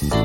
Hello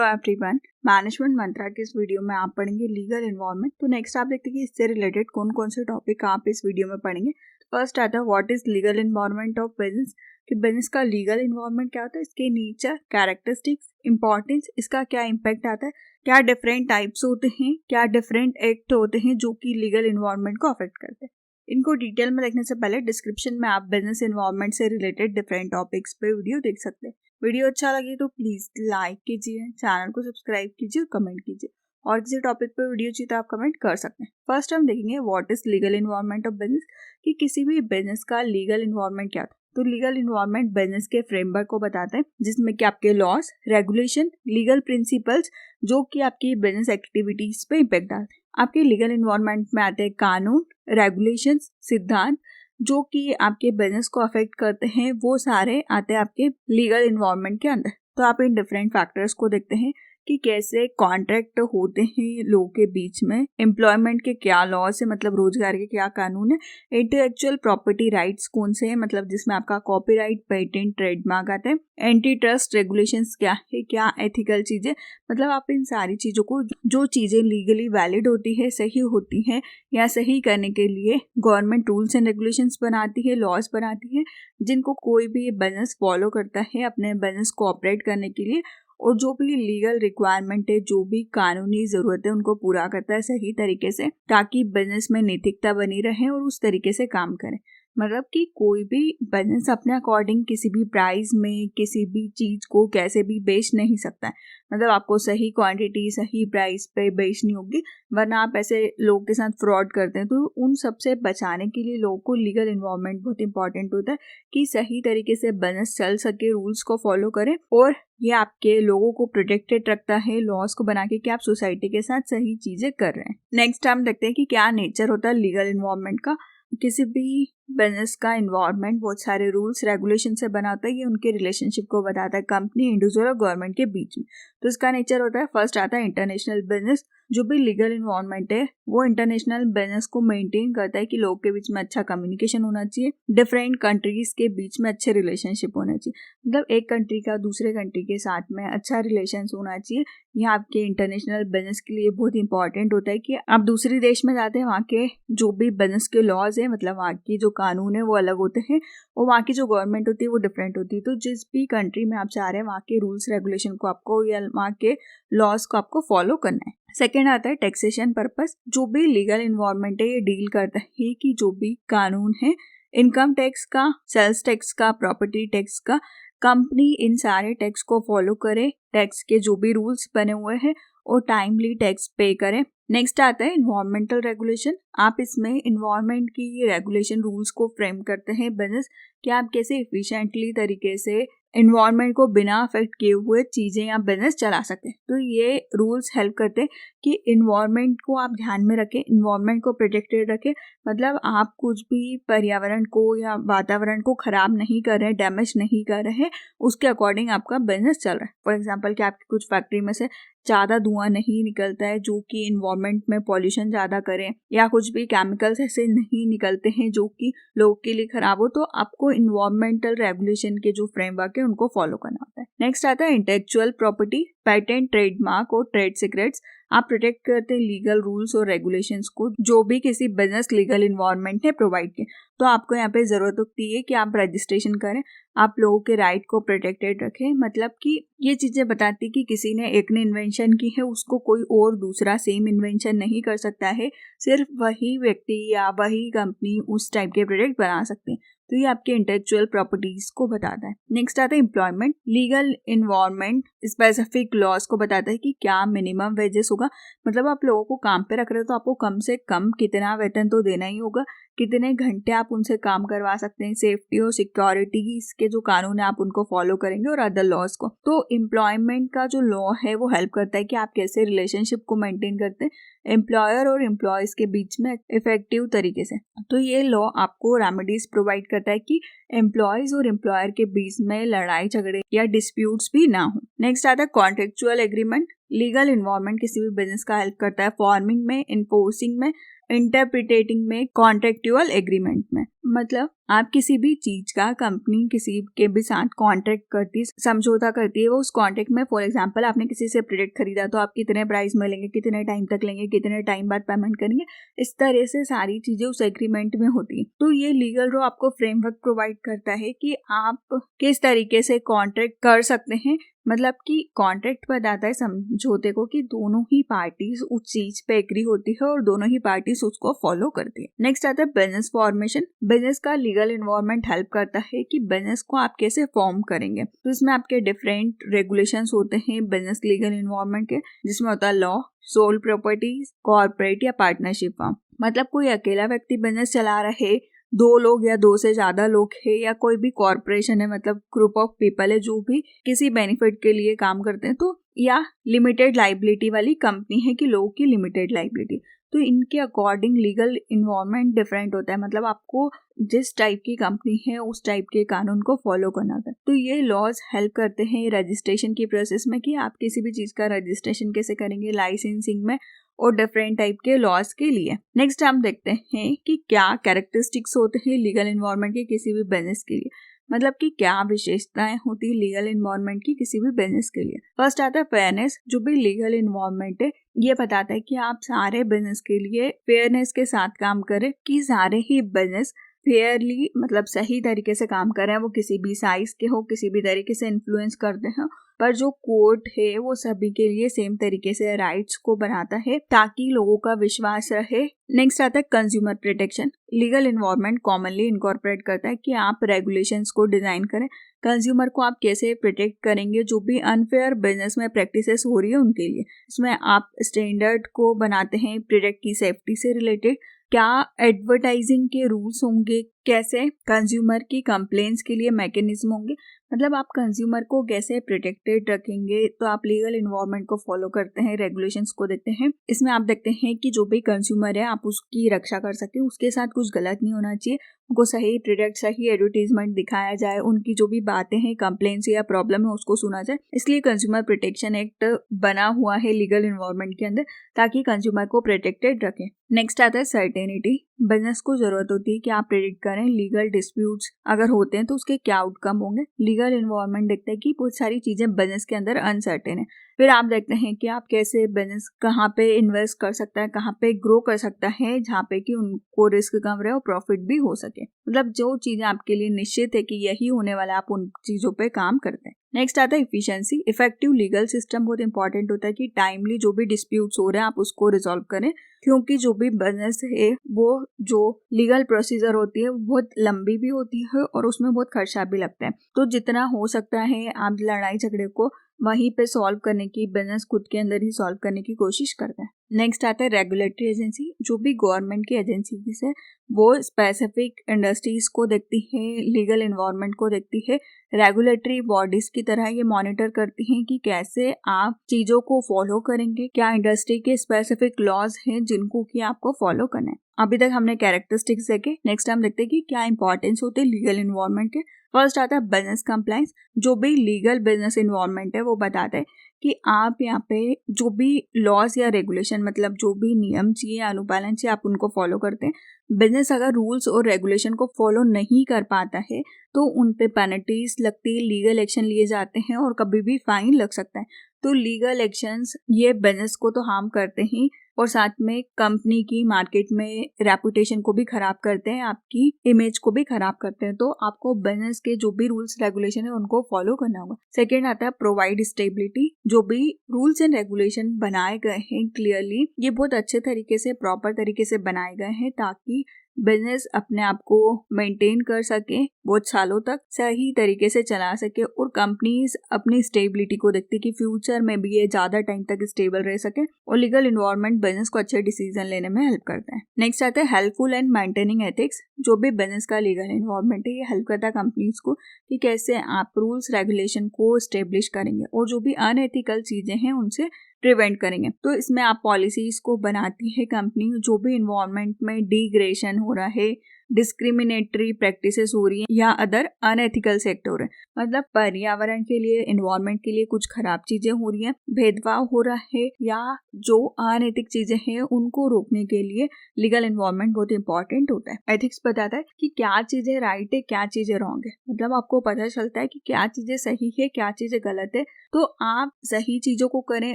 everyone, management मंत्रा के इस video में आप पढ़ेंगे लीगल एनवायरनमेंट। तो नेक्स्ट आप देखते हैं कि इससे रिलेटेड कौन कौन से टॉपिक आप इस वीडियो में पढ़ेंगे। फर्स्ट आता है what is legal environment of business, कि बिजनेस का लीगल एनवायरनमेंट क्या होता है, इसके नेचर, कैरेक्टरिस्टिक्स, इंपॉर्टेंस, इसका क्या इम्पैक्ट आता है, क्या डिफरेंट टाइप्स होते हैं, क्या डिफरेंट एक्ट होते हैं जो कि लीगल एनवायरनमेंट को अफेक्ट करते हैं। इनको डिटेल में देखने से पहले डिस्क्रिप्शन में आप बिजनेस एनवायरनमेंट से रिलेटेड डिफरेंट टॉपिक्स पे वीडियो देख सकते हैं। वीडियो अच्छा लगे तो प्लीज लाइक कीजिए, चैनल को सब्सक्राइब कीजिए और कमेंट कीजिए। और किसी टॉपिक पे वीडियो चाहिए तो आप कमेंट कर सकते हैं। फर्स्ट हम देखेंगे what is legal environment of business, कि किसी भी बिजनेस का लीगल एनवायरनमेंट क्या था। तो लीगल एनवायरनमेंट बिजनेस के फ्रेमवर्क को बताते हैं जिसमें कि आपके लॉस, रेगुलेशन, लीगल प्रिंसिपल्स जो कि आपकी बिजनेस एक्टिविटीज पे इम्पैक्ट डालते हैं। आपके लीगल एनवायरनमेंट में आते हैं कानून, रेगुलेशंस, सिद्धांत जो कि आपके बिजनेस को अफेक्ट करते हैं, वो सारे आते हैं आपके लीगल एनवायरनमेंट के अंदर। तो आप इन डिफरेंट फैक्टर्स को देखते हैं कि कैसे कॉन्ट्रैक्ट होते हैं लोगों के बीच में, एम्प्लॉयमेंट के क्या लॉस है, मतलब रोजगार के क्या कानून है, इंटेलेक्चुअल प्रॉपर्टी राइट्स कौन से हैं, मतलब जिसमें आपका कॉपीराइट, पेटेंट, ट्रेडमार्क आते हैं, एंटी ट्रस्ट रेगुलेशंस क्या है, क्या एथिकल चीजें, मतलब आप इन सारी चीजों को, जो चीजें लीगली वैलिड होती है, सही होती है या सही करने के लिए गवर्नमेंट रूल्स एंड रेगुलेशंस बनाती है, लॉज बनाती है, जिनको कोई भी बिजनेस फॉलो करता है अपने बिजनेस को ऑपरेट करने के लिए, और जो भी लीगल रिक्वायरमेंट है, जो भी कानूनी जरूरत है, उनको पूरा करता है सही तरीके से, ताकि बिजनेस में नैतिकता बनी रहे और उस तरीके से काम करें। मतलब कि कोई भी बिजनेस अपने अकॉर्डिंग किसी भी प्राइस में किसी भी चीज को कैसे भी बेच नहीं सकता है। मतलब आपको सही क्वांटिटी, सही प्राइस पे बेचनी होगी, वरना आप ऐसे लोगों के साथ फ्रॉड करते हैं। तो उन सब से बचाने के लिए लोगों को लीगल एनवायरनमेंट बहुत इंपॉर्टेंट होता है कि सही तरीके से बिजनेस चल सके, रूल्स को फॉलो करें, और ये आपके लोगों को प्रोटेक्टेड रखता है लॉस को बना के कि आप सोसाइटी के साथ सही चीजें कर रहे हैं। नेक्स्ट हम देखते हैं कि क्या नेचर होता है लीगल एनवायरनमेंट का। किसी भी बिजनेस का एनवायरनमेंट बहुत सारे रूल्स रेगुलेशन से बना होता है। ये उनके रिलेशनशिप को बताता है कंपनी, इंडिविजुअल और गवर्नमेंट के बीच में। तो इसका नेचर होता है, फर्स्ट आता है इंटरनेशनल बिजनेस। जो भी लीगल एनवायरनमेंट है वो इंटरनेशनल बिजनेस को मेंटेन करता है कि लोगों के बीच में अच्छा कम्युनिकेशन होना चाहिए, डिफरेंट कंट्रीज के बीच में अच्छे रिलेशनशिप होना चाहिए, मतलब एक कंट्री का दूसरे कंट्री के साथ में अच्छा रिलेशन होना चाहिए। यह आपके इंटरनेशनल बिजनेस के लिए बहुत इंपॉर्टेंट होता है कि आप दूसरे देश में जाते हैं, वहाँ के जो भी बिजनेस के लॉज है, मतलब वहाँ की जो कानून है वो अलग होते हैं, और वहाँ की जो गवर्नमेंट होती है वो डिफरेंट होती है। तो जिस भी कंट्री में आप जा रहे हैं वहाँ के रूल्स रेगुलेशन को आपको या वहाँ के लॉज को आपको फॉलो करना है। सेकेंड आता है टैक्सेशन पर्पस। जो भी लीगल एनवायरनमेंट है ये डील करता है कि जो भी कानून है, इनकम टैक्स का, सेल्स टैक्स का, प्रॉपर्टी टैक्स का, कंपनी इन सारे टैक्स को फॉलो करे, टैक्स के जो भी रूल्स बने हुए हैं और टाइमली टैक्स पे करें। नेक्स्ट आता है इन्वायरमेंटल रेगुलेशन। आप इसमें इन्वायरमेंट की रेगुलेशन रूल्स को फ्रेम करते हैं बिजनेस, कि आप कैसे इफिशिएंटली तरीके से इन्वायरमेंट को बिना अफेक्ट किए हुए चीजें या बिजनेस चला सकते हैं। तो ये रूल्स हेल्प करते हैं कि इन्वायरमेंट को आप ध्यान में रखें, इन्वायरमेंट को प्रोटेक्टेड रखें, मतलब आप कुछ भी पर्यावरण को या वातावरण को खराब नहीं कर रहे, डैमेज नहीं कर रहे, उसके अकॉर्डिंग आपका बिजनेस चल रहा है। फॉर एग्जाम्पल कि आपकी कुछ फैक्ट्री में से ज़्यादा धुआं नहीं निकलता है जो कि इन्वायरमेंट में पॉल्यूशन ज़्यादा करें, या कुछ भी केमिकल्स ऐसे नहीं निकलते हैं जो कि लोगों के लिए खराब हो, तो आपको इन्वायरमेंटल रेगुलेशन के जो फ्रेमवर्क है उनको फॉलो करना होता है। नेक्स्ट आता है इंटेलेक्चुअल प्रॉपर्टी, पेटेंट, ट्रेडमार्क और ट्रेड सीक्रेट्स। आप प्रोटेक्ट करते हैं लीगल रूल्स और रेगुलेशंस को जो भी किसी बिजनेस लीगल इन्वायरमेंट ने प्रोवाइड किए। तो आपको यहाँ पे जरूरत होती है कि आप रजिस्ट्रेशन करें, आप लोगों के राइट को प्रोटेक्टेड रखें। मतलब कि ये चीजें बताती कि किसी ने एक ने इन्वेंशन की है, उसको कोई और दूसरा सेम इन्वेंशन नहीं कर सकता है, सिर्फ वही व्यक्ति या वही कंपनी उस टाइप के प्रोडक्ट बना सकते हैं। तो ये आपके इंटेलेक्चुअल प्रॉपर्टीज को बताता है। नेक्स्ट आता है employment. Legal environment specific laws को बताता है कि क्या मिनिमम वेजेस होगा, मतलब आप लोगों को काम पे रख रहे हो तो आपको कम से कम कितना वेतन तो देना ही होगा, कितने घंटे आप उनसे काम करवा सकते हैं, सेफ्टी और सिक्योरिटी इसके जो कानून है आप उनको फॉलो करेंगे, और अदर लॉज को। तो एम्प्लॉयमेंट का जो लॉ है वो हेल्प करता है कि आप कैसे रिलेशनशिप को मेंटेन करते हैं एम्प्लॉयर और एम्प्लॉयज के बीच में इफेक्टिव तरीके से। तो ये लॉ आपको रेमेडीज प्रोवाइड करता है कि एम्प्लॉयज और एम्प्लॉयर के बीच में लड़ाई झगड़े या डिस्प्यूट्स भी ना हो। नेक्स्ट आता है कॉन्ट्रेक्चुअल एग्रीमेंट। लीगल इन्वायरमेंट किसी भी बिजनेस का हेल्प करता है फॉर्मिंग में, इन्फोर्सिंग में इंटरप्रिटेटिंग में कॉन्ट्रेक्चुअल एग्रीमेंट में, मतलब आप किसी भी चीज का कंपनी किसी के भी साथ कॉन्ट्रैक्ट करती, समझौता करती है, वो उस कॉन्ट्रैक्ट में फॉर एग्जांपल आपने किसी से प्रोडक्ट खरीदा तो आप कितने प्राइस में लेंगे, कितने टाइम तक लेंगे, कितने टाइम बाद पेमेंट करेंगे, इस तरह से सारी चीजें उस एग्रीमेंट में होती है। तो ये लीगल रो आपको फ्रेमवर्क प्रोवाइड करता है कि आप किस तरीके से कॉन्ट्रैक्ट कर सकते हैं, मतलब कि कॉन्ट्रैक्ट बताता है समझौते को कि दोनों ही पार्टीज उस चीज पे एग्री होती है और दोनों ही पार्टीज उसको फॉलो करती है। नेक्स्ट आता है बिजनेस फॉर्मेशन। बिजनेस का लीगल एनवायरनमेंट हेल्प करता है कि बिजनेस को आप कैसे फॉर्म करेंगे। तो इसमें आपके डिफरेंट रेगुलेशंस होते हैं बिजनेस लीगल एनवायरनमेंट के, जिसमें होता है लॉ, सोल प्रॉपर्टीज, कॉर्पोरेट या पार्टनरशिप फॉर्म। मतलब कोई अकेला व्यक्ति बिजनेस चला रहे, 2 लोग या 2 से ज्यादा लोग है, या कोई भी कॉर्पोरेशन है, मतलब ग्रुप ऑफ पीपल है जो भी किसी बेनिफिट के लिए काम करते हैं, तो या लिमिटेड लाइबिलिटी वाली कंपनी है कि लोगों की लिमिटेड लाइबिलिटी, तो इनके अकॉर्डिंग लीगल इन्वायरमेंट डिफरेंट होता है। मतलब आपको जिस टाइप की कंपनी है उस टाइप के कानून को फॉलो करना होता है। तो ये लॉज हेल्प करते हैं रजिस्ट्रेशन की प्रोसेस में कि आप किसी भी चीज का रजिस्ट्रेशन कैसे करेंगे, लाइसेंसिंग में और डिफरेंट टाइप के लॉज के लिए। नेक्स्ट हम देखते हैं कि क्या कैरेक्टरिस्टिक्स होते हैं लीगल एनवायरनमेंट के किसी भी बिजनेस के लिए, मतलब कि क्या विशेषताएं होती है लीगल एनवायरनमेंट की किसी भी बिजनेस के लिए। फर्स्ट आता है फेयरनेस। जो भी लीगल एनवायरनमेंट है ये बताता है कि आप सारे बिजनेस के लिए फेयरनेस के साथ काम करें, कि सारे ही बिजनेस फेयरली मतलब सही तरीके से काम कर रहे हैं, वो किसी भी साइज के हो, किसी भी तरीके से इन्फ्लुएंस करते हैं, पर जो कोर्ट है वो सभी के लिए सेम तरीके से राइट्स को बनाता है ताकि लोगों का विश्वास रहे। नेक्स्ट आता है consumer protection. Legal environment commonly incorporate करता है कि आप रेगुलेशंस को डिजाइन करें, कंज्यूमर को आप कैसे प्रोटेक्ट करेंगे जो भी अनफेयर बिजनेस में प्रैक्टिसेस हो रही है उनके लिए। इसमें आप स्टैंडर्ड को बनाते हैं प्रोडक्ट की सेफ्टी से रिलेटेड, क्या एडवर्टाइजिंग के रूल्स होंगे, कैसे कंज्यूमर की कंप्लेंट्स के लिए मैकेनिज्म होंगे, मतलब आप कंज्यूमर को कैसे प्रोटेक्टेड रखेंगे। तो आप लीगल एनवायरनमेंट को फॉलो करते हैं, रेगुलेशंस को देखते हैं। इसमें आप देखते हैं कि जो भी कंज्यूमर है आप उसकी रक्षा कर सके, उसके साथ कुछ गलत नहीं होना चाहिए, उनको सही प्रोडक्ट सही एडवर्टीजमेंट दिखाया जाए, उनकी जो भी बातें हैं कंप्लेंट्स या प्रॉब्लम है उसको सुना जाए। इसलिए कंज्यूमर प्रोटेक्शन एक्ट बना हुआ है लीगल एनवायरनमेंट के अंदर ताकि कंज्यूमर को प्रोटेक्टेड रखें। नेक्स्ट आता है सर्टेनिटी। बिजनेस को जरूरत होती है कि आप प्रेडिक्ट करें लीगल डिस्प्यूट्स अगर होते हैं तो उसके क्या आउटकम होंगे। लीगल एनवायरनमेंट देखता है कि बहुत सारी चीजें बिजनेस के अंदर अनसर्टेन है। फिर आप देखते हैं कि आप कैसे बिजनेस कहाँ पे इन्वेस्ट कर सकता है, कहाँ पे ग्रो कर सकता है जहाँ पे कि उनको रिस्क कम रहे और प्रॉफिट भी हो सके। मतलब जो चीजें आपके लिए निश्चित है कि यही होने वाला है आप उन चीजों पे काम करते हैं। नेक्स्ट आता है इफिशिएंसी। इफेक्टिव लीगल सिस्टम बहुत इंपॉर्टेंट होता है कि टाइमली जो भी डिस्प्यूट्स हो रहे हैं आप उसको रिजॉल्व करें, क्योंकि जो भी बिजनेस है वो जो लीगल प्रोसीजर होती है वो बहुत लंबी भी होती है और उसमें बहुत खर्चा भी लगता है। तो जितना हो सकता है आप लड़ाई झगड़े को वहीं पे सॉल्व करने की, बिजनेस खुद के अंदर ही सॉल्व करने की कोशिश करते हैं। नेक्स्ट आता है रेगुलेटरी एजेंसी। जो भी गवर्नमेंट की एजेंसीज है वो स्पेसिफिक इंडस्ट्रीज को देखती है, लीगल एनवायरनमेंट को देखती है, रेगुलेटरी बॉडीज की तरह ये मॉनिटर करती हैं कि कैसे आप चीजों को फॉलो करेंगे, क्या इंडस्ट्री के स्पेसिफिक लॉज हैं जिनको कि आपको फॉलो करना है। अभी तक हमने कैरेक्टरिस्टिक्स देखे, नेक्स्ट हम देखते हैं कि क्या इंपॉर्टेंस होते हैं लीगल एनवायरनमेंट के। फर्स्ट आता है बिजनेस कंप्लायंस। जो भी लीगल बिजनेस एनवायरनमेंट है वो बताता है कि आप यहाँ पे जो भी लॉज या रेगुलेशन मतलब जो भी नियम चाहिए, अनुपालन चाहिए, आप उनको फॉलो करते हैं। बिजनेस अगर रूल्स और रेगुलेशन को फॉलो नहीं कर पाता है तो उन पे पेनल्टीज लगती है, लीगल एक्शन लिए जाते हैं और कभी भी फाइन लग सकता है। तो लीगल एक्शंस ये बिजनेस को तो हार्म करते ही और साथ में कंपनी की मार्केट में रेपुटेशन को भी खराब करते हैं, आपकी इमेज को भी खराब करते हैं। तो आपको बिजनेस के जो भी रूल्स रेगुलेशन है उनको फॉलो करना होगा। सेकेंड आता है प्रोवाइड स्टेबिलिटी। जो भी रूल्स एंड रेगुलेशन बनाए गए हैं क्लियरली, ये बहुत अच्छे तरीके से प्रॉपर तरीके से बनाए गए हैं ताकि बिजनेस अपने आप को मेंटेन कर सके, बहुत सालों तक सही तरीके से चला सके और कंपनीज अपनी स्टेबिलिटी को देखती कि फ्यूचर में भी ये ज्यादा टाइम तक स्टेबल रह सके। और लीगल एनवायरनमेंट बिजनेस को अच्छे डिसीजन लेने में हेल्प करता है। नेक्स्ट आता है हेल्पफुल एंड मेंटेनिंग एथिक्स। जो भी बिजनेस का लीगल एनवायरनमेंट है ये हेल्प करता है कंपनीज को कि कैसे आप रूल्स रेगुलेशन को स्टेब्लिश करेंगे और जो भी अनएथिकल चीजें हैं उनसे प्रिवेंट करेंगे। तो इसमें आप पॉलिसीज को बनाती है कंपनी, जो भी इन्वायरमेंट में डिग्रेडेशन हो रहा है, डिस्क्रिमिनेटरी प्रैक्टिसेस हो रही हैं या अदर अनएथिकल सेक्टर हो रहे हैं, मतलब पर्यावरण के लिए, एनवायरनमेंट के लिए कुछ खराब चीजें हो रही हैं, भेदभाव हो रहा है, या जो अनएथिक चीजें हैं उनको रोकने के लिए लीगल एनवायरनमेंट बहुत इंपॉर्टेंट होता है। एथिक्स बताता है कि क्या चीजें राइट है, क्या चीजें रॉन्ग है, मतलब आपको पता चलता है कि क्या चीजें सही है, क्या चीजें गलत है, तो आप सही चीजों को करें,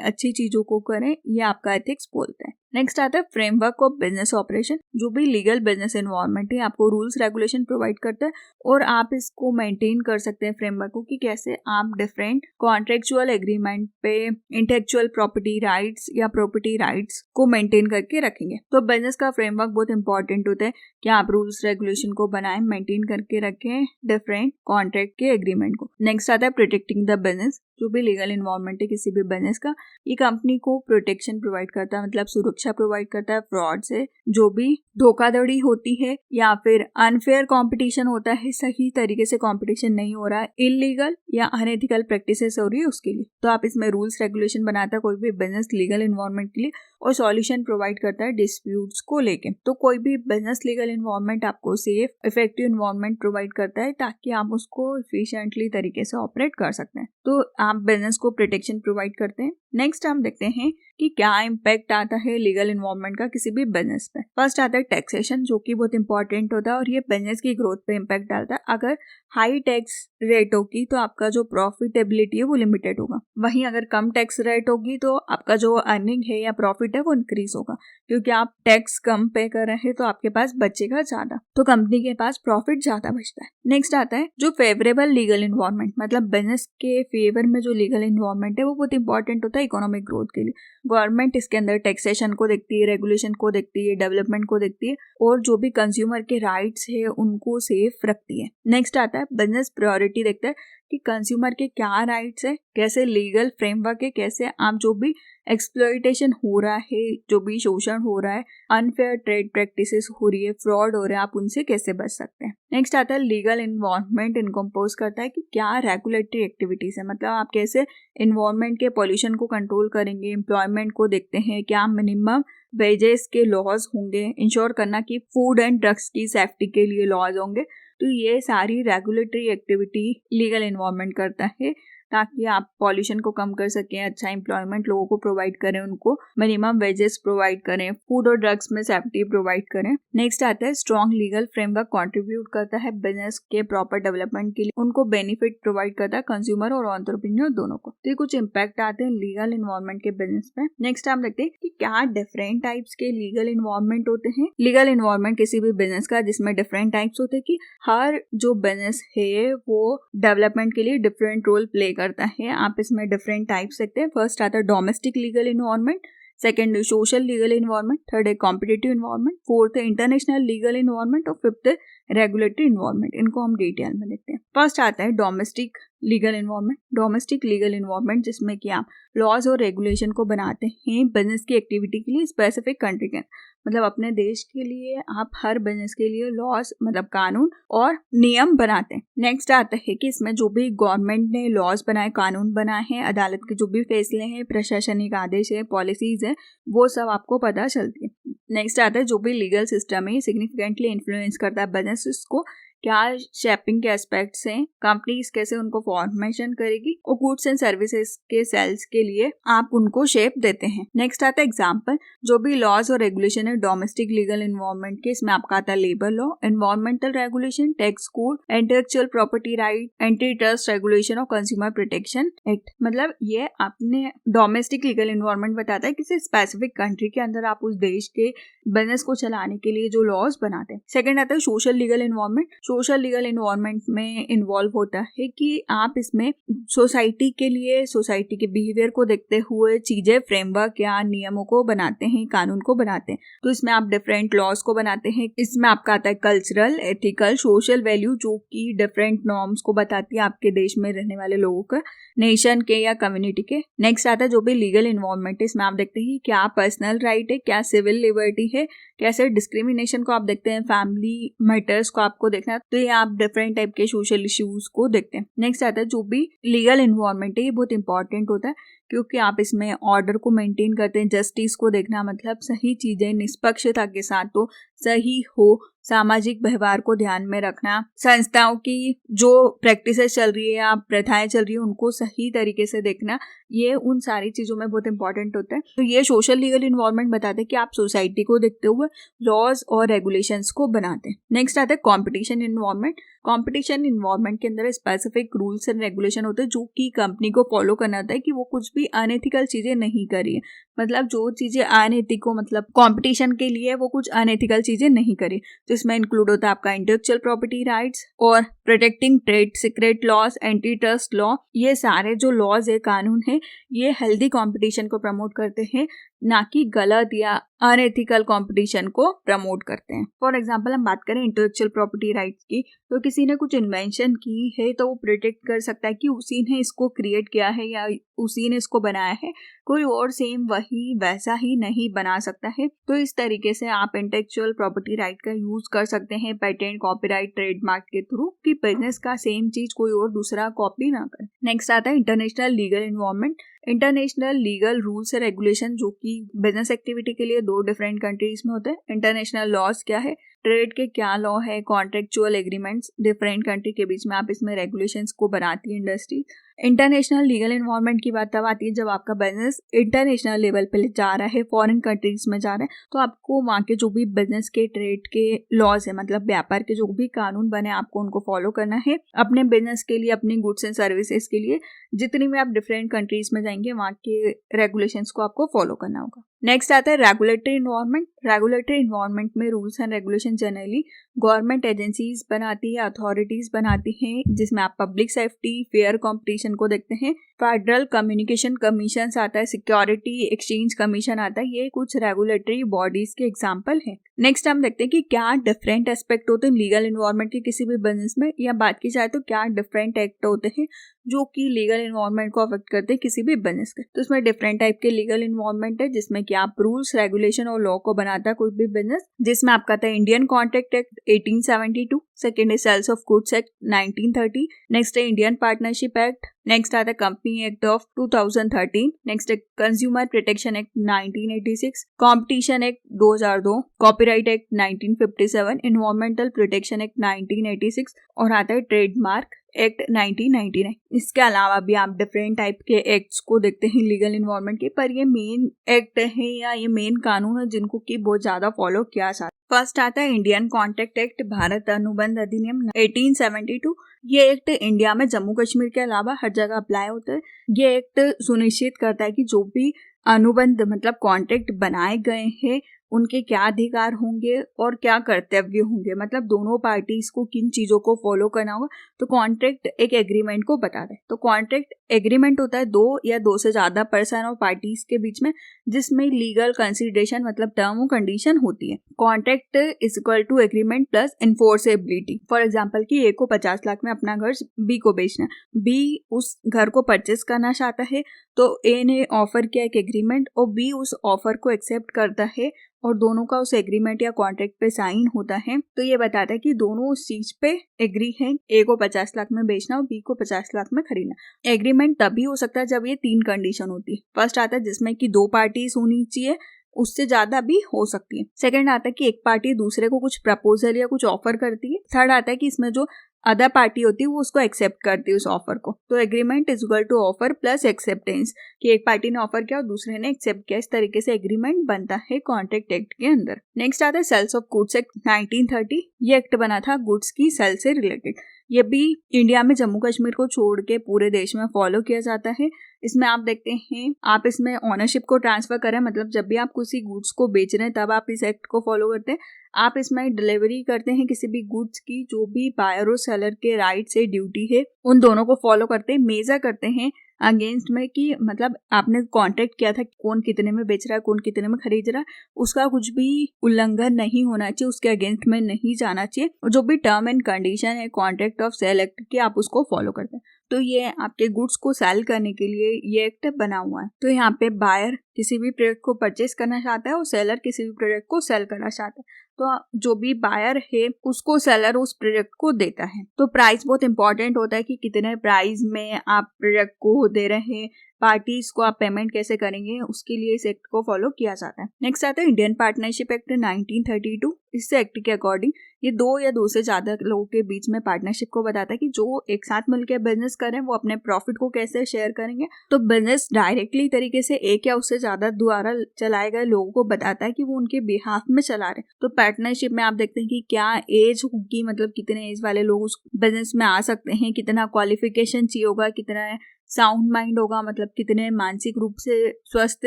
अच्छी चीजों को करें, ये आपका एथिक्स बोलता है। नेक्स्ट आता है फ्रेमवर्क ऑफ बिजनेस ऑपरेशन। जो भी लीगल बिजनेस एनवायरनमेंट है आपको रूल्स रेगुलेशन प्रोवाइड करता है और आप इसको मेंटेन कर सकते हैं फ्रेमवर्क को, कि कैसे आप डिफरेंट कॉन्ट्रेक्चुअल एग्रीमेंट पे इंटेलेक्चुअल प्रॉपर्टी राइट्स या प्रॉपर्टी राइट्स को मेंटेन करके रखेंगे। तो बिजनेस का फ्रेमवर्क बहुत इंपॉर्टेंट होता है कि आप रूल्स रेगुलेशन को बनाएं, मेंटेन करके रखें डिफरेंट कॉन्ट्रैक्ट के एग्रीमेंट को। नेक्स्ट आता है प्रोटेक्टिंग द बिजनेस। जो भी लीगल एनवायरनमेंट है किसी भी बिजनेस का, ये कंपनी को प्रोटेक्शन प्रोवाइड करता है, मतलब सुरक्षा प्रोवाइड करता है फ्रॉड से। जो भी धोखाधड़ी होती है या फिर अनफेयर कंपटीशन होता है, सही तरीके से कंपटीशन नहीं हो रहा है, इलीगल या अनएथिकल प्रैक्टिसेस हो रही है उसके लिए, तो आप इसमें रूल्स रेगुलेशन बनाता है कोई भी बिजनेस लीगल एनवायरनमेंट के लिए, और सॉल्यूशन प्रोवाइड करता है डिस्प्यूट्स को लेके। तो कोई भी बिजनेस लीगल एनवायरनमेंट आपको सेफ इफेक्टिव एनवायरनमेंट प्रोवाइड करता है ताकि आप उसको एफिशिएंटली तरीके से ऑपरेट कर सकते हैं। तो आप बिजनेस को प्रोटेक्शन प्रोवाइड करते हैं। नेक्स्ट हम देखते हैं कि क्या इम्पैक्ट आता है लीगल एनवायरनमेंट का किसी भी बिजनेस पे। फर्स्ट आता है टैक्सेशन, जो कि बहुत इंपॉर्टेंट होता है और ये बिजनेस की ग्रोथ पे इम्पैक्ट डालता है। अगर हाई टैक्स रेट होगी तो आपका जो प्रॉफिटेबिलिटी है वो लिमिटेड होगा, वहीं अगर कम टैक्स रेट होगी तो आपका जो अर्निंग है या प्रॉफिट है वो इंक्रीज होगा, क्योंकि आप टैक्स कम पे कर रहे हैं तो आपके पास बचेगा ज्यादा, तो कंपनी के पास प्रॉफिट ज्यादा बचता है। नेक्स्ट आता है जो फेवरेबल लीगल एनवायरनमेंट, मतलब बिजनेस के फेवर में जो लीगल एनवायरनमेंट है वो बहुत इंपॉर्टेंट होता है इकोनॉमिक ग्रोथ के लिए। गवर्नमेंट इसके अंदर टैक्सेशन को देखती है, रेगुलेशन को देखती है, डेवलपमेंट को देखती है और जो भी कंज्यूमर के राइट्स है उनको सेफ रखती है। नेक्स्ट आता है बिजनेस प्रायोरिटी, देखता है कि कंज्यूमर के क्या राइट्स है, कैसे लीगल फ्रेमवर्क है, कैसे आप जो भी एक्सप्लॉयटेशन हो रहा है, जो भी शोषण हो रहा है, अनफेयर ट्रेड प्रैक्टिसेस हो रही है, फ्रॉड हो रहा है, आप उनसे कैसे बच सकते हैं। नेक्स्ट आता है लीगल एनवायरनमेंट इनकम्पोज करता है कि क्या रेगुलेटरी एक्टिविटीज है, मतलब आप कैसे एनवायरनमेंट के पॉल्यूशन को कंट्रोल करेंगे। एम्प्लॉयमेंट को देखते हैं, क्या मिनिमम वेजेस के लॉज होंगे, इंश्योर करना कि फूड एंड ड्रग्स की सेफ्टी के लिए लॉज होंगे। तो ये सारी रेगुलेटरी एक्टिविटी लीगल एनवायरनमेंट करता है ताकि आप पॉल्यूशन को कम कर सकें, अच्छा एम्प्लॉयमेंट लोगों को प्रोवाइड करें, उनको मिनिमम वेजेस प्रोवाइड करें, फूड और ड्रग्स में सेफ्टी प्रोवाइड करें। नेक्स्ट आता है स्ट्रॉन्ग लीगल फ्रेमवर्क कंट्रीब्यूट करता है बिजनेस के प्रॉपर डेवलपमेंट के लिए, उनको बेनिफिट प्रोवाइड करता है कंज्यूमर और एंटरप्रेन्योर दोनों को। तो ये कुछ इंपैक्ट आते हैं लीगल एनवायरनमेंट के बिजनेस पे। नेक्स्ट हम देखते हैं कि क्या डिफरेंट टाइप्स के लीगल एनवायरनमेंट होते हैं। लीगल एनवायरनमेंट किसी भी बिजनेस का जिसमें डिफरेंट टाइप्स होते हैं कि हर जो बिजनेस है वो डेवलपमेंट के लिए डिफरेंट रोल प्ले करता है। आप इसमें डिफरेंट टाइप्स देखते हैं। फर्स्ट आता है domestic legal environment, second social legal environment, third है कॉम्पिटिटिव एनवायरनमेंट, फोर्थ है इंटरनेशनल लीगल एनवायरनमेंट और फिफ्थ है रेगुलेटरी एनवायरनमेंट। इनको हम डिटेल में देखते हैं। फर्स्ट आता है domestic legal environment. Domestic legal environment जिसमें कि आप लॉज और रेगुलेशन को बनाते हैं बिजनेस की एक्टिविटी के लिए स्पेसिफिक कंट्री के, मतलब अपने देश के लिए आप हर बिजनेस के लिए लॉज मतलब कानून और नियम बनाते हैं। नेक्स्ट आता है कि इसमें जो भी गवर्नमेंट ने लॉज बनाए, कानून बनाए हैं, अदालत के जो भी फैसले हैं, प्रशासनिक आदेश है, पॉलिसीज है, वो सब आपको पता चलती है। नेक्स्ट आता है जो भी लीगल सिस्टम है सिग्निफिकेंटली इन्फ्लुएंस करता है बिजनेस को, क्या शेपिंग के एस्पेक्ट्स हैं, कंपनीज कैसे उनको फॉर्मेशन करेगी और गुड्स एंड सर्विसेज के सेल्स के लिए आप उनको शेप देते हैं। नेक्स्ट आता है एग्जांपल, जो भी लॉज और रेगुलेशन है डोमेस्टिक लीगल एनवायरनमेंट के, इसमें आपका आता है labour law, environmental regulation, tax code, intellectual property right, anti trust regulation और कंज्यूमर प्रोटेक्शन एक्ट। मतलब ये आपने डोमेस्टिक लीगल एनवायरनमेंट बताता है किसी स्पेसिफिक कंट्री के अंदर आप उस देश के बिजनेस को चलाने के लिए जो लॉज बनाते हैं। सेकेंड आता है social legal environment. Social legal environment में इन्वॉल्व होता है कि आप इसमें सोसाइटी के लिए सोसाइटी के बिहेवियर को देखते हुए चीजें फ्रेमवर्क या नियमों को बनाते हैं, कानून को बनाते हैं। तो इसमें आप डिफरेंट लॉज को बनाते हैं। इसमें आपका आता है कल्चरल, एथिकल, सोशल वैल्यू जो कि डिफरेंट नॉर्म्स को बताती है आपके देश में रहने वाले लोगों का, नेशन के या कम्युनिटी के। नेक्स्ट आता है जो भी लीगल एनवायरनमेंट है, इसमें आप देखते हैं क्या पर्सनल राइट है, क्या सिविल लिबर्टी है, कैसे डिस्क्रिमिनेशन को आप देखते हैं, फैमिली मैटर्स को आपको देखना है। तो ये आप डिफरेंट टाइप के सोशल इश्यूज को देखते हैं। नेक्स्ट आता है जो भी लीगल एनवायरनमेंट है ये बहुत इंपॉर्टेंट होता है क्योंकि आप इसमें ऑर्डर को मेंटेन करते हैं, जस्टिस को देखना, मतलब सही चीज़ें निष्पक्षता के साथ तो सही हो, सामाजिक व्यवहार को ध्यान में रखना, संस्थाओं की जो प्रैक्टिसेस चल रही है या प्रथाएं चल रही है उनको सही तरीके से देखना, ये उन सारी चीज़ों में बहुत इंपॉर्टेंट होता है। तो ये सोशल लीगल इन्वॉल्वमेंट बताते हैं कि आप सोसाइटी को देखते हुए लॉज और रेगुलेशंस को बनाते हैं। नेक्स्ट आता है कॉम्पिटिशन इन्वॉल्वमेंट। कॉम्पिटिशन इन्वॉल्वमेंट के अंदर स्पेसिफिक रूल्स एंड रेगुलेशन होते हैं जो कि कंपनी को फॉलो करना होता है कि वो कुछ भी अनएथिकल चीज़ें नहीं करी है, मतलब जो चीज़ें अनएथिक हो, मतलब कॉम्पिटिशन के लिए वो कुछ अनएथिकल चीज़ें नहीं करी। तो इसमें इंक्लूड होता है आपका इंटेलेक्चुअल प्रॉपर्टी राइट्स और protecting trade secret laws, anti trust law. ये सारे जो लॉज है, कानून है, ये हेल्दी कंपटीशन को प्रमोट करते हैं, ना कि गलत या अनएथिकल कंपटीशन को प्रमोट करते हैं। फॉर एग्जांपल हम बात करें इंटेलेक्चुअल प्रॉपर्टी राइट्स की, तो किसी ने कुछ इन्वेंशन की है तो वो प्रोटेक्ट कर सकता है कि उसी ने इसको क्रिएट किया है या उसी ने इसको बनाया है, कोई और सेम वही वैसा ही नहीं बना सकता है। तो इस तरीके से आप इंटेलेक्चुअल प्रॉपर्टी राइट का यूज कर सकते हैं पेटेंट, कॉपीराइट, ट्रेडमार्क के थ्रू कि बिजनेस का सेम चीज कोई और दूसरा कॉपी ना करे। नेक्स्ट आता है international legal involvement. International legal rules और रेगुलेशन जो कि बिजनेस एक्टिविटी के लिए दो डिफरेंट कंट्रीज में होते हैं। इंटरनेशनल लॉज क्या है, ट्रेड के क्या लॉ है, कॉन्ट्रेक्चुअल एग्रीमेंट्स डिफरेंट कंट्री के बीच में, आप इसमें रेगुलेशंस को बनाती है इंडस्ट्री। इंटरनेशनल लीगल इन्वॉल्वमेंट की बात तब आती है जब आपका बिजनेस इंटरनेशनल लेवल पे जा रहा है, फॉरेन कंट्रीज में जा रहा है, तो आपको वहाँ के जो भी बिजनेस के, ट्रेड के लॉज है, मतलब व्यापार के जो भी कानून बने आपको उनको फॉलो करना है अपने बिजनेस के लिए, अपनी गुड्स एंड सर्विसेज के लिए। जितनी भी आप डिफरेंट कंट्रीज में जाएंगे वहाँ के रेगुलेशंस को आपको फॉलो करना होगा। नेक्स्ट आता है रेगुलेटरी इन्वॉल्वमेंट। रेगुलेटरी इन्वॉल्वमेंट में rules and regulation generally government agencies बनाती है, अथॉरिटीज बनाती हैं, जिसमें आप पब्लिक सेफ्टी, फेयर कंपटीशन को देखते हैं। फेडरल कम्युनिकेशन कमीशन आता है, सिक्योरिटी एक्सचेंज कमीशन आता है, ये कुछ रेगुलेटरी बॉडीज के एग्जांपल हैं। नेक्स्ट हम देखते हैं कि क्या डिफरेंट एस्पेक्ट होते हैं लीगल इन्वॉल्वमेंट के किसी भी बिजनेस में, या बात की जाए तो क्या डिफरेंट एक्ट होते हैं जो कि लीगल इन्वॉल्वमेंट को अफेक्ट करते हैं किसी भी बिजनेस के। तो इसमें डिफरेंट टाइप के लीगल इन्वॉल्वमेंट है, जिसमें कि आप रूल्स, रेगुलेशन और लॉ को बनाता है कोई भी बिजनेस, जिसमें आपका आता है इंडियन कॉन्ट्रैक्ट एक्ट 1872, सेकेंड है sales of goods act 1930, next है इंडियन पार्टनरशिप एक्ट, नेक्स्ट आता है कंपनी एक्ट ऑफ 2013, नेक्स्ट है consumer protection act 1986, competition act 2002, copyright act 1957, environmental protection act 1986 और आता है ट्रेडमार्क एक्ट 1999। इसके अलावा भी आप डिफरेंट टाइप के एक्ट्स को देखते हैं लीगल इन्वॉल्वमेंट के, पर ये मेन एक्ट है या ये मेन कानून है जिनको कि बहुत ज्यादा फॉलो किया जाता है। फर्स्ट आता है इंडियन कॉन्ट्रैक्ट एक्ट, भारत अनुबंध अधिनियम 1872। ये एक्ट इंडिया में जम्मू कश्मीर के अलावा हर जगह अप्लाई होता है। ये एक्ट सुनिश्चित करता है कि जो भी अनुबंध मतलब कॉन्ट्रैक्ट बनाए गए हैं उनके क्या अधिकार होंगे और क्या कर्तव्य होंगे, मतलब दोनों पार्टीज को किन चीजों को फॉलो करना होगा। तो कॉन्ट्रैक्ट एक एग्रीमेंट को बताता है। तो कॉन्ट्रैक्ट एग्रीमेंट होता है दो या दो से ज्यादा पर्सन और पार्टीज के बीच में, जिसमें लीगल कंसिडरेशन मतलब टर्म और कंडीशन होती है। Contract is equal to agreement plus enforceability. For example कि ए को 50 लाख में अपना घर बी को बेचना है, बी उस घर को परचेस करना चाहता है, तो ए ने ऑफर किया एक एग्रीमेंट और बी उस ऑफर को एक्सेप्ट करता है और दोनों का उस एग्रीमेंट या कॉन्ट्रैक्ट पे साइन होता है। तो ये बताता है कि दोनों उस चीज पे एग्री हैं, ए को 50 लाख में बेचना और बी को 50 लाख में खरीदना। एग्रीमेंट तभी हो सकता है जब ये 3 कंडीशन होती है। फर्स्ट आता है जिसमें कि 2 पार्टीज होनी चाहिए, उससे ज्यादा भी हो सकती है। सेकंड आता है कि एक पार्टी दूसरे को कुछ प्रपोजल या कुछ ऑफर करती है। थर्ड आता है कि इसमें जो अदर पार्टी होती है वो उसको एक्सेप्ट करती है उस ऑफर को। तो agreement is equal to offer plus acceptance, कि एक पार्टी ने ऑफर किया और दूसरे ने एक्सेप्ट किया। इस तरीके से एग्रीमेंट बनता है कॉन्ट्रैक्ट एक्ट के अंदर। नेक्स्ट आता है सेल्स ऑफ गुड्स एक्ट 1930। ये एक्ट बना था गुड्स की सेल से रिलेटेड। ये भी इंडिया में जम्मू कश्मीर को छोड़ के पूरे देश में फॉलो किया जाता है। इसमें आप देखते हैं आप इसमें ऑनरशिप को ट्रांसफर करें, मतलब जब भी आप किसी गुड्स को बेच रहे हैं तब आप इस एक्ट को फॉलो करते हैं। आप इसमें डिलीवरी करते हैं किसी भी गुड्स की, जो भी बायर और सेलर के राइट से ड्यूटी है उन दोनों को फॉलो करते हैं। मेजर करते हैं अगेंस्ट में कि मतलब आपने कॉन्ट्रैक्ट किया था कौन कितने में बेच रहा है, कौन कितने में खरीद रहा है, उसका कुछ भी उल्लंघन नहीं होना चाहिए, उसके अगेंस्ट में नहीं जाना चाहिए। जो भी टर्म एंड कंडीशन है कॉन्ट्रैक्ट ऑफ सेल एक्ट की आप उसको फॉलो करते हैं। तो ये आपके गुड्स को सेल करने के लिए ये एक्ट बना हुआ है। तो यहाँ पे बायर किसी भी प्रोडक्ट को परचेस करना चाहता है और सेलर किसी भी प्रोडक्ट को सेल करना चाहता है, तो जो भी बायर है उसको सेलर उस प्रोडक्ट को देता है। तो प्राइस बहुत इंपॉर्टेंट होता है कि कितने प्राइस में आप प्रोडक्ट को दे रहे हैं, पार्टीज को आप पेमेंट कैसे करेंगे, उसके लिए इस एक्ट को फॉलो किया जाता है। नेक्स्ट आता है इंडियन पार्टनरशिप एक्ट 1932। इस एक्ट के अकॉर्डिंग ये 2 या 2 से ज्यादा लोगों के बीच में पार्टनरशिप को बताता है कि जो एक साथ मिलकर बिजनेस करें वो अपने प्रॉफिट को कैसे शेयर करेंगे। तो बिजनेस डायरेक्टली तरीके से एक या उससे ज्यादा द्वारा चलाए गए लोगों को बताता है कि वो उनके बिहाफ में चला रहे। तो पार्टनरशिप में आप देखते हैं कि क्या एज होगी, मतलब कितने एज वाले लोग उस बिजनेस में आ सकते हैं, कितना क्वालिफिकेशन चाहिए होगा, कितना साउंड माइंड होगा, मतलब कितने मानसिक रूप से स्वस्थ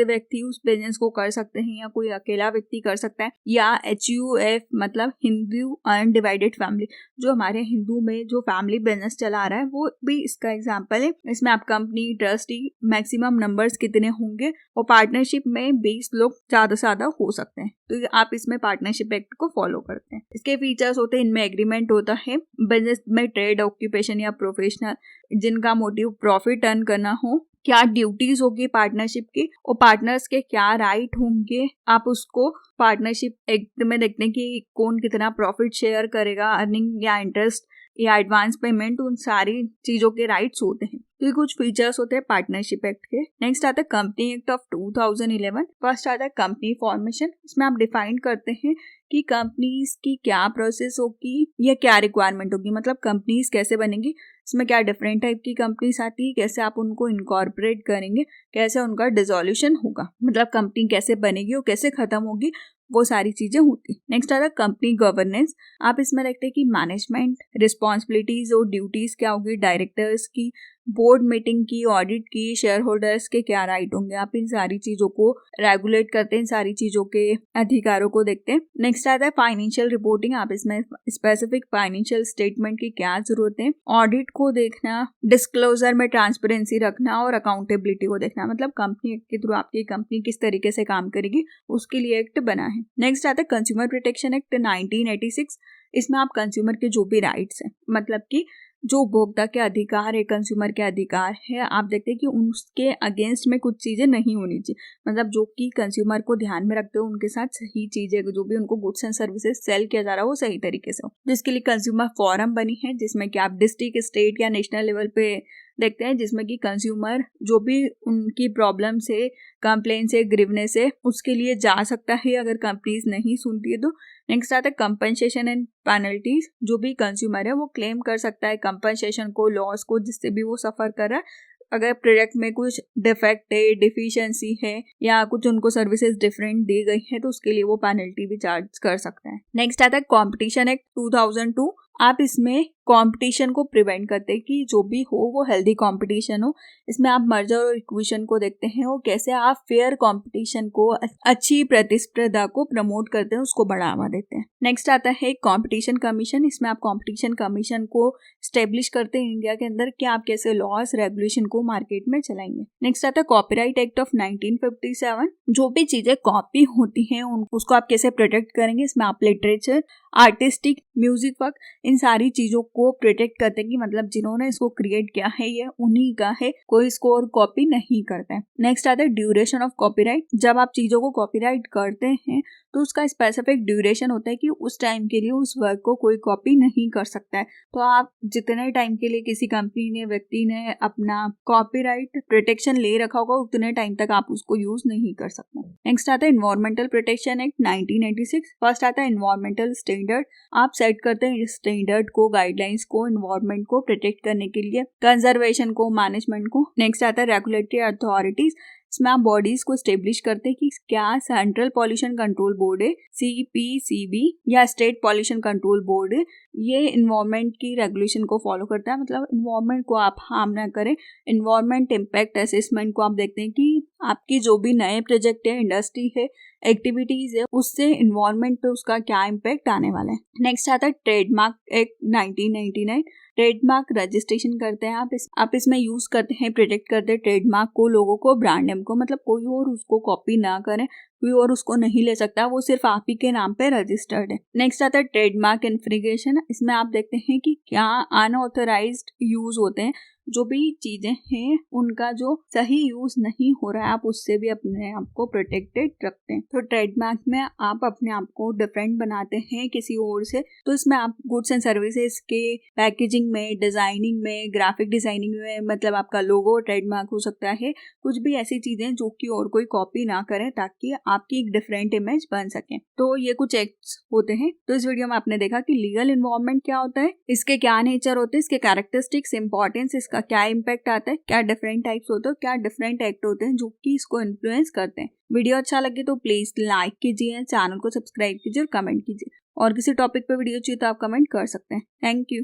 व्यक्ति उस बिजनेस को कर सकते हैं, या कोई अकेला व्यक्ति कर सकता है, या HUF मतलब हिंदू अनडिवाइडेड फैमिली, जो हमारे हिंदू में जो फैमिली बिजनेस चला रहा है वो भी इसका एग्जांपल है। इसमें आप कंपनी, ट्रस्टी, मैक्सिमम नंबर्स कितने होंगे, और पार्टनरशिप में 20 लोग ज्यादा से ज्यादा हो सकते हैं। तो आप इसमें पार्टनरशिप एक्ट को फॉलो करते हैं। इसके फीचर्स होते हैं, इनमें एग्रीमेंट होता है, बिजनेस में ट्रेड, ऑक्यूपेशन या प्रोफेशनल जिनका मोटिव प्रॉफिट अर्न करना हो, क्या ड्यूटीज होगी पार्टनरशिप की, और पार्टनर्स के क्या राइट होंगे, आप उसको पार्टनरशिप एक्ट में देखते हैं कि कौन कितना प्रॉफिट शेयर करेगा, अर्निंग या इंटरेस्ट या एडवांस पेमेंट, उन सारी चीजों के राइट्स होते हैं। तो ये कुछ फीचर्स होते हैं पार्टनरशिप एक्ट के। नेक्स्ट आता है कंपनी एक्ट ऑफ 2011। फर्स्ट आता है कंपनी फॉर्मेशन। इसमें आप डिफाइन करते हैं कि कंपनीज की क्या प्रोसेस होगी या क्या रिक्वायरमेंट होगी, मतलब कंपनीज कैसे बनेंगी, इसमें क्या डिफरेंट टाइप की कंपनीज आती है, कैसे आप उनको इनकॉर्पोरेट करेंगे, कैसे उनका डिसोल्यूशन होगा, मतलब कंपनी कैसे बनेगी और कैसे खत्म होगी, वो सारी चीजें होती। नेक्स्ट आता है कंपनी गवर्नेंस। आप इसमें देखते हैं कि मैनेजमेंट रिस्पॉन्सिबिलिटीज और ड्यूटीज क्या होगी, डायरेक्टर्स की, बोर्ड मीटिंग की, ऑडिट की, शेयर होल्डर्स के क्या राइट होंगे, आप इन सारी चीजों को रेगुलेट करते हैं, इन सारी चीजों के अधिकारों को देखते हैं। नेक्स्ट आता है फाइनेंशियल रिपोर्टिंग। आप इसमें स्पेसिफिक फाइनेंशियल स्टेटमेंट की क्या जरूरत है, ऑडिट को देखना, डिस्क्लोजर में ट्रांसपेरेंसी रखना और अकाउंटेबिलिटी को देखना, मतलब कंपनी एक्ट के थ्रू आपकी कंपनी किस तरीके से काम करेगी उसके लिए एक्ट बना है। नेक्स्ट आता है कंज्यूमर प्रोटेक्शन एक्ट 1986। इसमें आप कंज्यूमर के जो भी राइट्स हैं, मतलब कि जो उपभोक्ता के अधिकार है, कंज्यूमर के अधिकार है, आप देखते हैं कि उसके अगेंस्ट में कुछ चीजें नहीं होनी चाहिए, मतलब जो कि कंज्यूमर को ध्यान में रखते हो उनके साथ सही चीजें, जो भी उनको गुड्स एंड सर्विसेज सेल किया जा रहा है वो सही तरीके से हो। जिसके लिए कंज्यूमर फोरम बनी है, जिसमें कि आप डिस्ट्रिक्ट, स्टेट या नेशनल लेवल पे देखते हैं, जिसमें कि कंज्यूमर जो भी उनकी प्रॉब्लम से, कंप्लेन से, ग्रीवनेस से, उसके लिए जा सकता है अगर कंपनीज नहीं सुनती है तो। नेक्स्ट आता है कंपनसेशन एंड पेनल्टीज। जो भी कंज्यूमर है वो क्लेम कर सकता है कंपनसेशन को, लॉस को, जिससे भी वो सफर कर रहा है। अगर प्रोडक्ट में कुछ डिफेक्ट है, डिफिशिएंसी है, या कुछ उनको सर्विसेज डिफरेंट दी गई है तो उसके लिए वो पेनल्टी भी चार्ज कर सकता है। नेक्स्ट आता है कॉम्पिटिशन एक्ट 2002। आप इसमें कंपटीशन को प्रिवेंट करते हैं कि जो भी हो वो हेल्दी कंपटीशन हो। इसमें आप मर्जर और इक्विशन को देखते हैं और कैसे आप फेयर कंपटीशन को, अच्छी प्रतिस्पर्धा को प्रमोट करते हैं, उसको बढ़ावा देते हैं। नेक्स्ट आता है कंपटीशन कमीशन। इसमें आप कंपटीशन कमीशन को स्टेब्लिश करते हैं इंडिया के अंदर कि आप कैसे लॉस, रेगुलेशन को मार्केट में चलाएंगे। नेक्स्ट आता है कॉपीराइट एक्ट ऑफ 1957। जो भी चीजें कॉपी होती हैं उसको आप कैसे प्रोटेक्ट करेंगे। इसमें आप लिटरेचर, आर्टिस्टिक, म्यूजिक वर्क, इन सारी चीजों को प्रोटेक्ट करते हैं कि मतलब जिन्होंने इसको क्रिएट किया है ये उन्हीं का है, कोई इसको और कॉपी नहीं करता है। नेक्स्ट आता है ड्यूरेशन ऑफ कॉपीराइट। जब आप चीजों को कॉपीराइट करते हैं तो उसका स्पेसिफिक ड्यूरेशन होता है कि उस टाइम के लिए उस वर्क को कोई कॉपी नहीं कर सकता है। तो आप जितने टाइम के लिए किसी कंपनी ने, व्यक्ति ने अपना कॉपीराइट प्रोटेक्शन ले रखा होगा उतने टाइम तक आप उसको यूज नहीं कर सकते। नेक्स्ट आता है एनवायरमेंटल प्रोटेक्शन एक्ट 1986। फर्स्ट आता है एनवायरमेंटल स्टैंडर्ड। आप सेट करते हैं स्टैंडर्ड को, गाइडलाइंस को, एनवायरमेंट को प्रोटेक्ट करने के लिए, कंजर्वेशन को, मैनेजमेंट को। नेक्स्ट आता है रेगुलेटरी अथॉरिटीज। इसमें आप बॉडीज को स्टेब्लिश करते हैं कि क्या सेंट्रल पॉल्यूशन कंट्रोल बोर्ड है, CPCB, या स्टेट पॉल्यूशन कंट्रोल बोर्ड है, ये इन्वायरमेंट की रेगुलेशन को फॉलो करता है, मतलब इन्वायरमेंट को आप हार्म ना करें। इन्वायरमेंट इम्पैक्ट असेसमेंट को आप देखते हैं कि आपकी जो भी नए प्रोजेक्ट है, इंडस्ट्री है, एक्टिविटीज है, उससे इन्वायरमेंट पे उसका क्या इम्पैक्ट आने वाला है। नेक्स्ट आता है ट्रेडमार्क एक्ट 1999। ट्रेडमार्क रजिस्ट्रेशन करते हैं आप इसमें यूज करते हैं, प्रोटेक्ट करते हैं ट्रेडमार्क को, लोगों को, ब्रांड नेम को, मतलब कोई और उसको कॉपी ना करें, कोई और उसको नहीं ले सकता, वो सिर्फ आप ही के नाम पे रजिस्टर्ड है। नेक्स्ट आता है ट्रेडमार्क इन्फ्रिगेशन। इसमें आप देखते हैं कि क्या अनऑथराइज्ड यूज होते हैं, जो भी चीजें हैं उनका जो सही यूज नहीं हो रहा है, आप उससे भी अपने आप को प्रोटेक्टेड रखते हैं। तो ट्रेडमार्क में आप अपने आप को डिफरेंट बनाते हैं किसी और से। तो इसमें आप गुड्स एंड सर्विसेज के पैकेजिंग में, डिजाइनिंग में, ग्राफिक डिजाइनिंग में, मतलब आपका लोगो ट्रेडमार्क हो सकता है, कुछ भी ऐसी चीजें जो कि और कोई कॉपी ना करे, ताकि आपकी एक डिफरेंट इमेज बन सके। तो ये कुछ एक्ट्स होते हैं। तो इस वीडियो में आपने देखा कि लीगल इन्वॉल्वमेंट क्या होता है, इसके क्या नेचर होते हैं, इसके कैरेक्टरिस्टिक्स, इंपॉर्टेंस, इसका क्या इम्पैक्ट आता है, क्या डिफरेंट टाइप्स होते हैं, क्या डिफरेंट एक्ट होते हैं जो कि इसको इन्फ्लुएंस करते हैं। वीडियो अच्छा लगे तो प्लीज लाइक कीजिए, चैनल को सब्सक्राइब कीजिए और कमेंट कीजिए। और किसी टॉपिक पे वीडियो चाहिए तो आप कमेंट कर सकते हैं। Thank you.